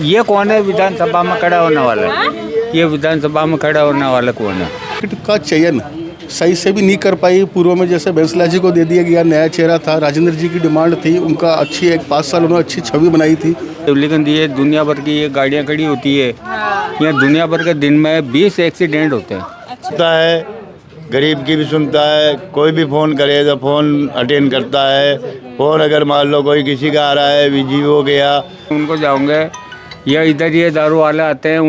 ये कौन है विधानसभा में खड़ा होने वाला है? ये विधानसभा में खड़ा होने वाला कौन है? का चयन सही से भी नहीं कर पाई। पूर्व में जैसे बैंसला जी को दे दिया गया, नया चेहरा था, राजेंद्र जी की डिमांड थी, उनका अच्छी 5 साल उन्होंने अच्छी छवि बनाई थी। लेकिन ये दुनिया भर की ये गाड़ियाँ खड़ी होती है, यहाँ दुनिया भर के दिन में 20 एक्सीडेंट होते हैं। सुनता है, गरीब की भी सुनता है, कोई भी फ़ोन करे तो फ़ोन अटेंड करता है। फ़ोन अगर मान लो कोई किसी का आ रहा है, बिजी हो गया, उनको जाऊँगे या इधर ये दारू वाले आते हैं,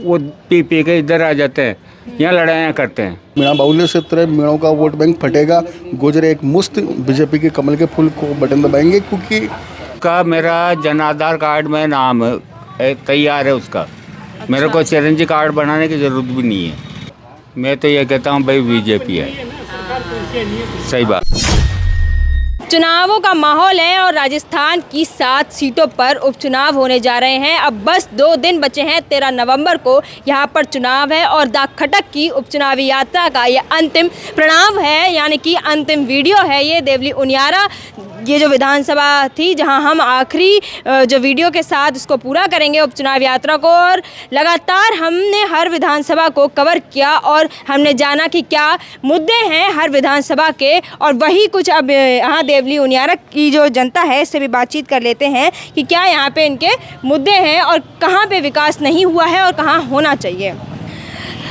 वो पी के इधर आ जाते हैं, यहाँ लड़ाइयाँ करते हैं। मीणा बाहुल्य क्षेत्र है, मीणों का वोट बैंक फटेगा। गुजरे एक मुश्त बीजेपी के कमल के फूल को बटन दबाएंगे, क्योंकि का मेरा जन आधार कार्ड में नाम तैयार है उसका। मेरे को चिरंजी कार्ड बनाने की ज़रूरत भी नहीं है। मैं तो ये कहता हूँ भाई बीजेपी है, सही बात। चुनावों का माहौल है और राजस्थान की 7 सीटों पर उपचुनाव होने जा रहे हैं। अब बस 2 दिन बचे हैं। 13 नवंबर को यहाँ पर चुनाव है और दाग खटक की उपचुनावी यात्रा का ये अंतिम प्रणाम है, यानी कि अंतिम वीडियो है ये देवली उनियारा। ये जो विधानसभा थी जहाँ हम आखिरी जो वीडियो के साथ उसको पूरा करेंगे उपचुनाव यात्रा को, और लगातार हमने हर विधानसभा को कवर किया और हमने जाना कि क्या मुद्दे हैं हर विधानसभा के, और वही कुछ अब यहाँ देवली उनियारा की जो जनता है इससे भी बातचीत कर लेते हैं कि क्या यहाँ पे इनके मुद्दे हैं और कहाँ पे विकास नहीं हुआ है और कहाँ होना चाहिए।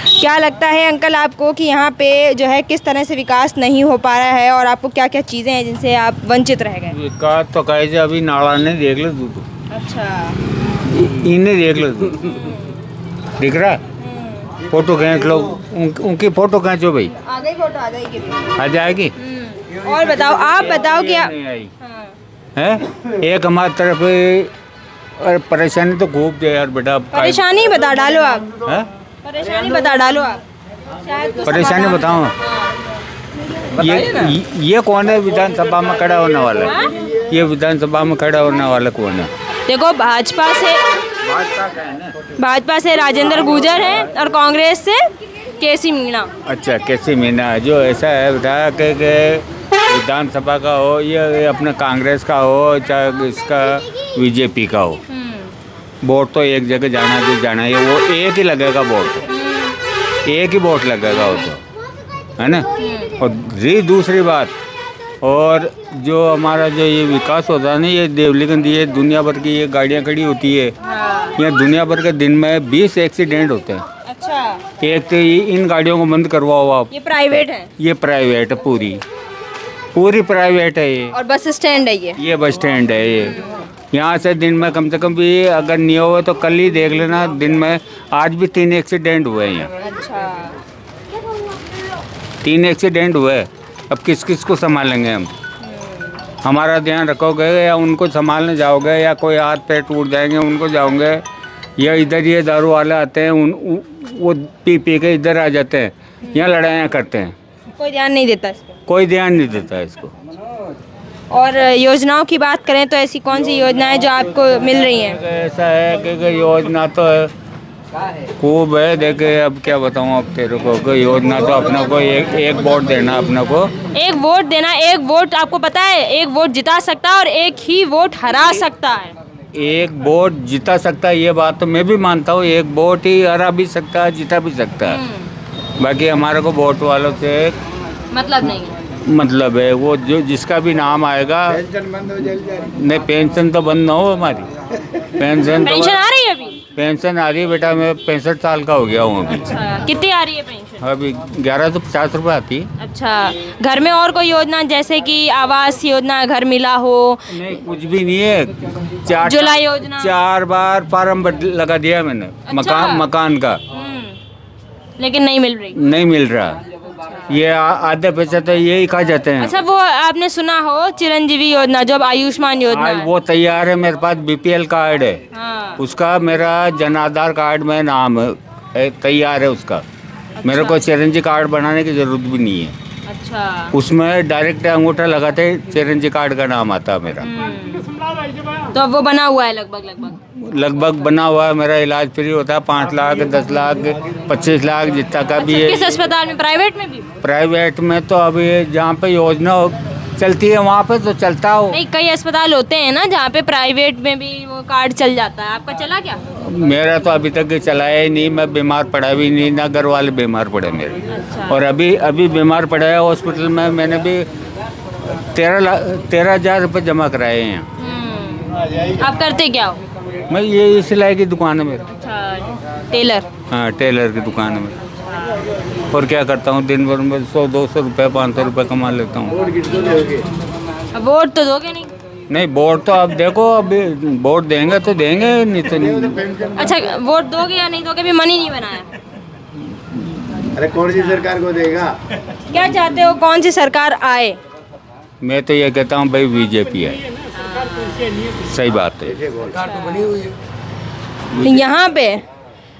क्या लगता है अंकल आपको कि यहाँ पे जो है किस तरह से विकास नहीं हो पा रहा है और आपको क्या क्या चीज़ें हैं जिनसे आप वंचित रह गए? विकास तो कैसे अभी नाला ने देख लो तू तो। अच्छा, इन्हें देख लो तू, दिख रहा? फोटो खींच लो, उनकी फोटो खींचो भाई। आ गई फोटो, आ जाएगी। आ जाएगी। और बताओ, आप बताओ क्या है? एक हमारी तरफ परेशानी तो खूब है यार बेटा। परेशानी बता डालो आप। है? परेशानी बता डालो आप। शायद कुछ परेशानी समाधान- बताओ। ये कौन है विधानसभा में खड़ा होने वाला है? ये विधानसभा में खड़ा होने वाला कौन है? देखो, भाजपा से राजेंद्र गुर्जर है और कांग्रेस से केसी मीणा। अच्छा, कैसी मीना जो ऐसा है बेटा कि विधानसभा का हो, ये अपने कांग्रेस का हो चाहे इसका बीजेपी का हो, वोट तो एक जगह जाना है। वो एक ही लगेगा वोट, एक ही वोट लगेगा वो तो, है ना। और दूसरी बात, और जो हमारा जो ये विकास होता है ना, ये देवलीगंज ये दुनिया भर की ये गाड़ियाँ खड़ी होती है, यहाँ दुनिया भर के दिन में 20 एक्सीडेंट होते हैं। अच्छा, एक तो इन गाड़ियों को बंद करवाओ आप। ये प्राइवेट है? ये प्राइवेट है, पूरी प्राइवेट है ये। और बस स्टैंड है ये? बस स्टैंड है ये। यहाँ से दिन में कम से कम भी अगर नहीं हुए तो कल ही देख लेना, दिन में आज भी 3 एक्सीडेंट हुए हैं यहाँ। अच्छा, 3 एक्सीडेंट हुए। अब किस किस को संभालेंगे हम? हमारा ध्यान रखोगे या उनको संभालने जाओगे, या कोई हाथ पैर टूट जाएंगे उनको जाओगे, या इधर ये दारू वाले आते हैं वो पी के इधर आ जाते हैं, यहाँ लड़ाइयाँ करते हैं। कोई ध्यान नहीं देता इस पे? कोई ध्यान नहीं देता है इसको। और योजनाओं की बात करें तो ऐसी कौन सी योजनाएं जो आपको मिल रही हैं? ऐसा है कि योजना तो खूब है। देखे अब क्या बताऊँ अब तेरे को, योजना तो अपने को एक वोट देना, अपने को एक वोट देना। एक वोट आपको पता है एक वोट जिता सकता है और एक ही वोट हरा सकता है। एक वोट जिता सकता है, ये बात तो मैं भी मानता हूँ। एक वोट ही हरा भी सकता है, जिता भी सकता है। बाकी हमारे को वोट वालों से मतलब नहीं है। मतलब है वो जो जिसका भी नाम आएगा। नहीं, पेंशन तो बंद ना हो हमारी। पेंशन आ रही है अभी? पेंशन आ रही है बेटा, मैं 65 साल का हो गया हूँ अभी। कितनी आ रही है पेंशन? अभी 1150 रुपये आती है। अच्छा, घर में और कोई योजना जैसे कि आवास योजना, घर मिला हो? नहीं, कुछ भी नहीं है। जुला योजना? 4 बार फार्म लगा दिया मैंने। अच्छा। मकान का, लेकिन नहीं मिल रही। नहीं मिल रहा। ये आधे पैसे तो यही खा जाते हैं। अच्छा, वो आपने सुना हो चिरंजीवी योजना, जो अब आयुष्मान योजना है? वो तैयार है, मेरे पास बीपीएल कार्ड है। हाँ। उसका मेरा जन आधार कार्ड में नाम तैयार है उसका। मेरे को चिरंजी कार्ड बनाने की जरूरत भी नहीं है। अच्छा, उसमें डायरेक्ट अंगूठा लगाते चिरंजी कार्ड का नाम आता मेरा। तो अब वो बना हुआ है लगभग बना हुआ है। मेरा इलाज फ्री होता है, 5 लाख 10 लाख 25 लाख जितना का भी है। किस अस्पताल में? प्राइवेट में भी? प्राइवेट में तो अभी जहाँ पे योजना चलती है वहाँ पे तो चलता हो। नहीं, कई अस्पताल होते हैं ना जहाँ पे प्राइवेट में भी वो कार्ड चल जाता है, आपका चला क्या? मेरा तो अभी तक चलाया ही नहीं, मैं बीमार पड़ा भी नहीं, ना घर वाले बीमार पड़े मेरे। अच्छा। और अभी अभी बीमार पड़ा है हॉस्पिटल में, मैंने भी 13,000 रुपये जमा कराए हैं। आप करते क्या हो? मैं ये सिलाई की दुकान है मेरी। अच्छा, टेलर। हाँ, टेलर की दुकान है मेरी। और क्या करता हूँ, दिन भर में 100-200 रुपये 500 रुपये कमा लेता हूँ। अब वोट तो दोगे नहीं? नहीं, वोट तो अब देखो, अभी वोट देंगे तो देंगे, नहीं तो नहीं। अच्छा, वोट दोगे या नहीं दोगे, अभी मन ही नहीं बनाया। अरे कौन सी सरकार को देगा? क्या चाहते हो, कौन सी सरकार आए? मैं तो ये कहता हूँ भाई बीजेपी है, सही बात है। यहाँ पे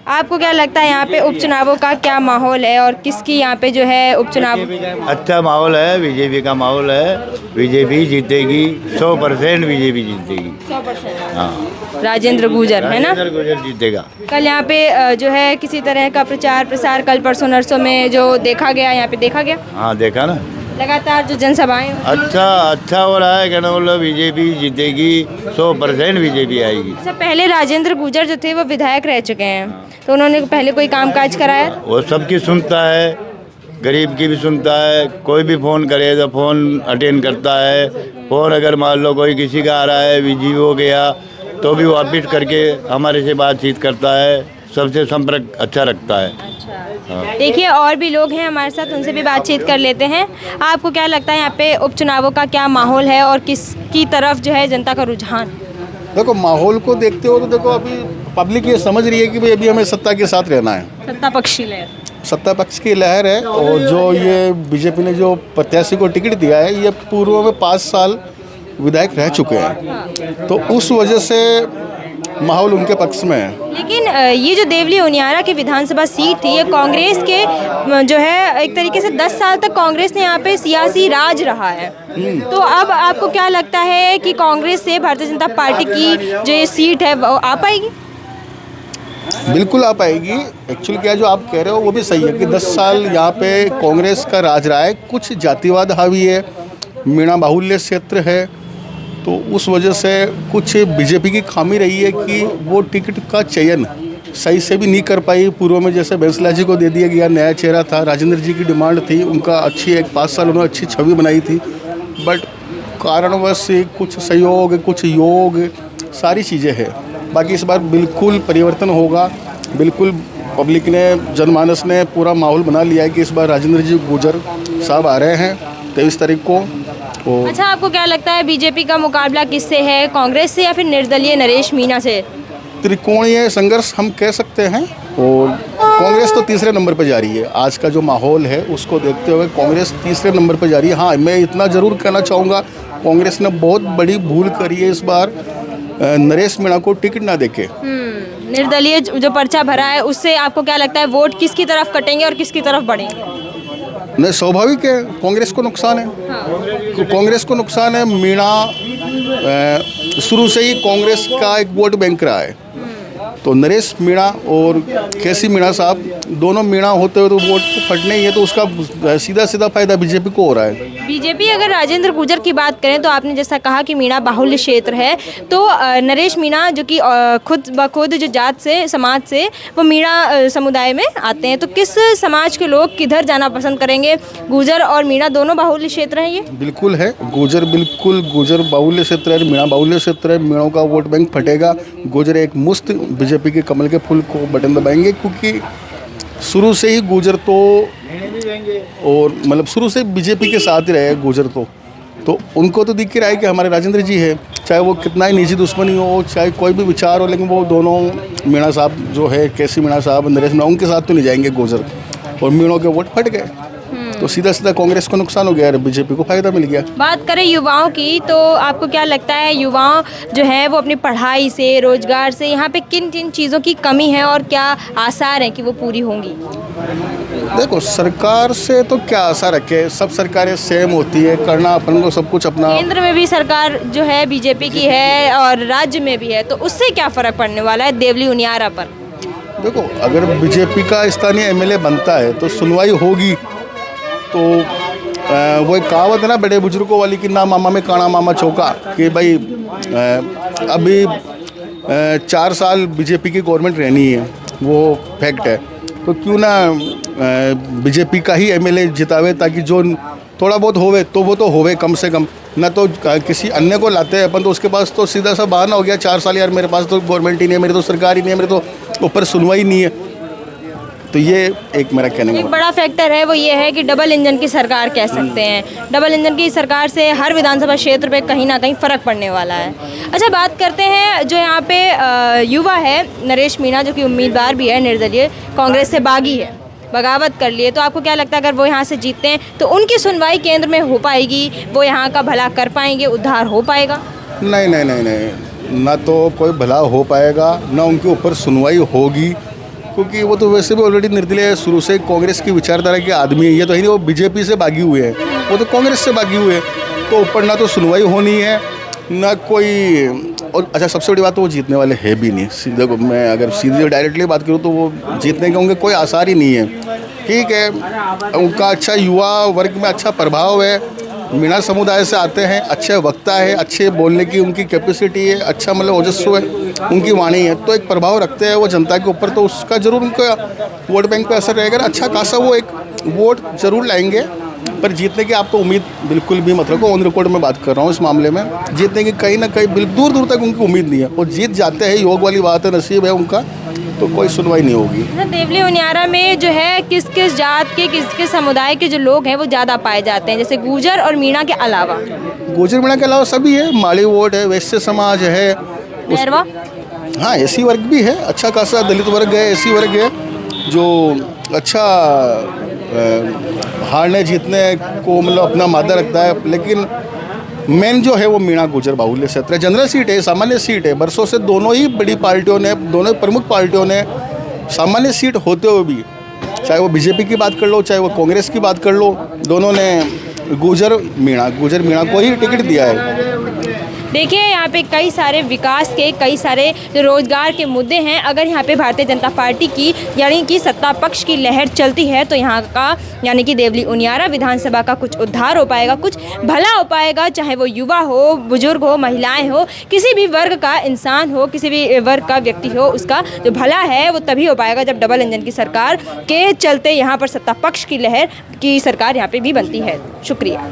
आपको क्या लगता है, यहाँ पे उपचुनावों का क्या माहौल है और किसकी यहाँ पे जो है उपचुनाव? अच्छा माहौल है, बीजेपी का माहौल है, बीजेपी जीतेगी, 100% बीजेपी जीतेगी। 100%। हाँ, राजेंद्र गुर्जर है ना? राजेंद्र गुर्जर जीतेगा। कल यहाँ पे जो है किसी तरह का प्रचार प्रसार कल परसों नरसों में जो देखा गया, यहाँ पे देखा गया हाँ, देखा ना, लगातार जो जनसभाएं हो रही हैं। अच्छा हो रहा है, कहना बोलो बीजेपी जीतेगी, 100% बीजेपी आएगी। अच्छा, पहले राजेंद्र गुर्जर जो थे वो विधायक रह चुके हैं, तो उन्होंने पहले कोई कामकाज कराया? वो सबकी सुनता है, गरीब की भी सुनता है, कोई भी फ़ोन करे तो फ़ोन अटेंड करता है। फ़ोन अगर मान लो कोई किसी का आ रहा है, बिजी हो गया, तो भी वापिस करके हमारे से बातचीत करता है, सबसे संपर्क अच्छा रखता है। देखिए, और भी लोग हैं हमारे साथ, उनसे भी बातचीत कर लेते हैं। आपको क्या लगता है यहाँ पे उपचुनावों का क्या माहौल है और किसकी तरफ जो है जनता का रुझान? देखो, माहौल को देखते हो तो देखो अभी पब्लिक ये समझ रही है कि भाई अभी हमें सत्ता के साथ रहना है, सत्ता पक्षी लहर। सत्ता पक्ष की लहर है। और जो ये बीजेपी ने जो प्रत्याशी को टिकट दिया है, ये पूर्व में 5 साल विधायक रह चुके हैं, तो उस वजह से माहौल उनके पक्ष में है। लेकिन ये जो देवली उनियारा की विधानसभा सीट थी, ये कांग्रेस के जो है एक तरीके से 10 साल तक कांग्रेस ने यहाँ पे सियासी राज रहा है। तो अब आपको क्या लगता है कि कांग्रेस से भारतीय जनता पार्टी की जो ये सीट है वो आ पाएगी? बिल्कुल आ पाएगी। एक्चुअली क्या जो आप कह रहे हो वो भी सही है कि 10 साल यहाँ पे कांग्रेस का राज रहा है, कुछ जातिवाद हावी है, मीणा बाहुल्य क्षेत्र है, तो उस वजह से कुछ बीजेपी की खामी रही है कि वो टिकट का चयन सही से भी नहीं कर पाई। पूर्व में जैसे बैंसला को दे दिया गया, नया चेहरा था, राजेंद्र जी की डिमांड थी, उनका अच्छी 5 साल उन्होंने अच्छी छवि बनाई थी, बट कारणवश कुछ सहयोग, कुछ योग, सारी चीज़ें हैं। बाकी इस बार बिल्कुल परिवर्तन होगा, बिल्कुल पब्लिक ने, जनमानस ने पूरा माहौल बना लिया है कि इस बार राजेंद्र जी गुर्जर साहब आ रहे हैं 23 तारीख को। अच्छा, आपको क्या लगता है बीजेपी का मुकाबला किससे है, कांग्रेस से या फिर निर्दलीय नरेश मीणा से? त्रिकोणीय संघर्ष हम कह सकते हैं, और कांग्रेस तो तीसरे नंबर पर जा रही है। आज का जो माहौल है उसको देखते हुए कांग्रेस तीसरे नंबर पर जा रही है। हाँ, मैं इतना ज़रूर कहना चाहूँगा, कांग्रेस ने बहुत बड़ी भूल करी है इस बार नरेश मीणा को टिकट ना देके। निर्दलीय जो पर्चा भरा है उससे आपको क्या लगता है वोट किसकी तरफ कटेंगे और किसकी तरफ बढ़ेंगे? नहीं, स्वाभाविक है, कांग्रेस को नुकसान है। तो कांग्रेस को नुकसान है। मीणा शुरू से ही कांग्रेस का एक वोट बैंक रहा है, तो नरेश मीणा और केसी मीणा साहब दोनों मीणा होते हुए तो वोट तो फटने ही है, तो उसका सीधा सीधा फायदा बीजेपी को हो रहा है। बीजेपी अगर राजेंद्र गुर्जर की बात करें तो आपने जैसा कहा कि मीणा बाहुल्य क्षेत्र है, तो नरेश मीणा जो कि खुद ब खुद जो जात से समाज से वो मीणा समुदाय में आते हैं, तो किस समाज के लोग किधर जाना पसंद करेंगे? गुर्जर और मीणा दोनों बाहुल्य क्षेत्र हैं ये? बिल्कुल है, गुर्जर बाहुल्य क्षेत्र है, मीणा बाहुल्य क्षेत्र है। मीणों का वोट बैंक फटेगा, गुर्जर एक मुश्त बीजेपी के कमल के फूल को बटन दबाएंगे, क्योंकि शुरू से ही गुर्जर तो, और मतलब शुरू से बीजेपी के साथ ही रहे गुर्जर, तो उनको तो दिख ही रहा है कि हमारे राजेंद्र जी है, चाहे वो कितना ही निजी दुश्मनी हो, चाहे कोई भी विचार हो, लेकिन वो दोनों मीणा साहब जो है, केसी मीणा साहब, नरेश मीणा, उनके साथ तो नहीं जाएंगे गुर्जर, और मीणों के वोट फट गए, तो सीधा सीधा कांग्रेस को नुकसान हो गया और बीजेपी को फायदा मिल गया। बात करें युवाओं की, तो आपको क्या लगता है युवाओं जो है वो अपनी पढ़ाई से, रोजगार से यहाँ पे किन किन चीज़ों की कमी है और क्या आसार हैं कि वो पूरी होंगी? देखो, सरकार से तो क्या आशा रखे, सब सरकारें सेम होती है, करना अपन को सब कुछ अपना। केंद्र में भी सरकार जो है बीजेपी की है और राज्य में भी है, तो उससे क्या फ़र्क पड़ने वाला है देवली उनियारा पर? देखो, अगर बीजेपी का स्थानीय एमएलए बनता है तो सुनवाई होगी, तो वो एक कहावत है ना बड़े बुजुर्गों वाली कि ना मामा में काना मामा चौका, कि भाई अभी 4 साल बीजेपी की गवर्नमेंट रहनी है, वो फैक्ट है। तो क्यों ना बीजेपी का ही एमएलए जितावे, ताकि जो थोड़ा बहुत होवे तो वो तो होवे कम से कम, ना तो किसी अन्य को लाते हैं अपन। तो उसके पास तो सीधा सा बहाना हो गया 4 साल, यार मेरे पास तो गवर्नमेंट ही नहीं है, मेरी तो सरकार ही नहीं है, मेरे तो ऊपर सुनवाई नहीं है। तो ये एक मेरा कहने एक का बड़ा फैक्टर है वो ये है कि डबल इंजन की सरकार कह सकते हैं। डबल इंजन की सरकार से हर विधानसभा क्षेत्र पे कहीं ना कहीं फ़र्क पड़ने वाला है। अच्छा, बात करते हैं जो यहाँ पे युवा है नरेश मीणा, जो कि उम्मीदवार भी है निर्दलीय, कांग्रेस से बागी है, बगावत कर लिए। तो आपको क्या लगता है अगर वो यहाँ से जीतते हैं तो उनकी सुनवाई केंद्र में हो पाएगी, वो यहाँ का भला कर पाएंगे, उद्धार हो पाएगा? नहीं नहीं नहीं नहीं, ना तो कोई भला हो पाएगा, ना उनके ऊपर सुनवाई होगी, क्योंकि वो तो वैसे भी ऑलरेडी निर्दलीय शुरू से कांग्रेस की विचारधारा के आदमी है। ये तो है नहीं वो बीजेपी से भागी हुए हैं, वो तो कांग्रेस से भागी हुए हैं। तो ऊपर ना तो सुनवाई होनी है, ना कोई। और अच्छा, सबसे बड़ी बात तो वो जीतने वाले है भी नहीं। सीधे मैं अगर सीधे डायरेक्टली बात करूँ तो वो जीतने के उनके कोई आसार ही नहीं है। ठीक है, उनका अच्छा युवा वर्ग में अच्छा प्रभाव है, मीणा समुदाय से आते हैं, अच्छे वक्ता है, अच्छे बोलने की उनकी कैपेसिटी है, अच्छा मतलब ओजस्व है, उनकी वाणी है, तो एक प्रभाव रखते हैं वो जनता के ऊपर। तो उसका जरूर उनका वोट बैंक पे असर रहेगा, अच्छा खासा वो एक वोट जरूर लाएंगे। पर जीतने की आप तो उम्मीद बिल्कुल भी मत रखो। ऑन रिकॉर्ड में बात कर रहा हूँ इस मामले में, जीतने की कहीं ना कहीं दूर दूर तक उनकी उम्मीद नहीं है। वो जीत जाते हैं, योग वाली बात है, नसीब है उनका, तो कोई सुनवाई नहीं होगी। देवली उनियारा में जो है किस किस जात के, किस किस समुदाय के जो लोग हैं वो ज़्यादा पाए जाते हैं, जैसे गुर्जर और मीणा के अलावा? गुर्जर मीणा के अलावा सभी है, माली वोट है, वैश्य समाज है, मैरवा, हाँ एसी वर्ग भी है, अच्छा खासा दलित वर्ग है, एसी वर्ग है, जो अच्छा हारने जीतने को मतलब अपना मादा रखता है। लेकिन मेन जो है वो मीणा गुर्जर बाहुल्य क्षेत्र है। जनरल सीट है, सामान्य सीट है, बरसों से दोनों ही बड़ी पार्टियों ने, दोनों प्रमुख पार्टियों ने सामान्य सीट होते हुए भी, चाहे वो बीजेपी की बात कर लो, चाहे वो कांग्रेस की बात कर लो, दोनों ने गुर्जर मीणा को ही टिकट दिया है। देखिए यहाँ पे कई सारे विकास के, कई सारे जो रोजगार के मुद्दे हैं, अगर यहाँ पे भारतीय जनता पार्टी की यानी कि सत्ता पक्ष की लहर चलती है तो यहाँ का यानी कि देवली उनियारा विधानसभा का कुछ उद्धार हो पाएगा, कुछ भला हो पाएगा, चाहे वो युवा हो, बुजुर्ग हो, महिलाएं हो, किसी भी वर्ग का इंसान हो, किसी भी वर्ग का व्यक्ति हो, उसका जो भला है वो तभी हो पाएगा जब डबल इंजन की सरकार के चलते यहाँ पर सत्ता पक्ष की लहर की सरकार यहाँ पर भी बनती है। शुक्रिया।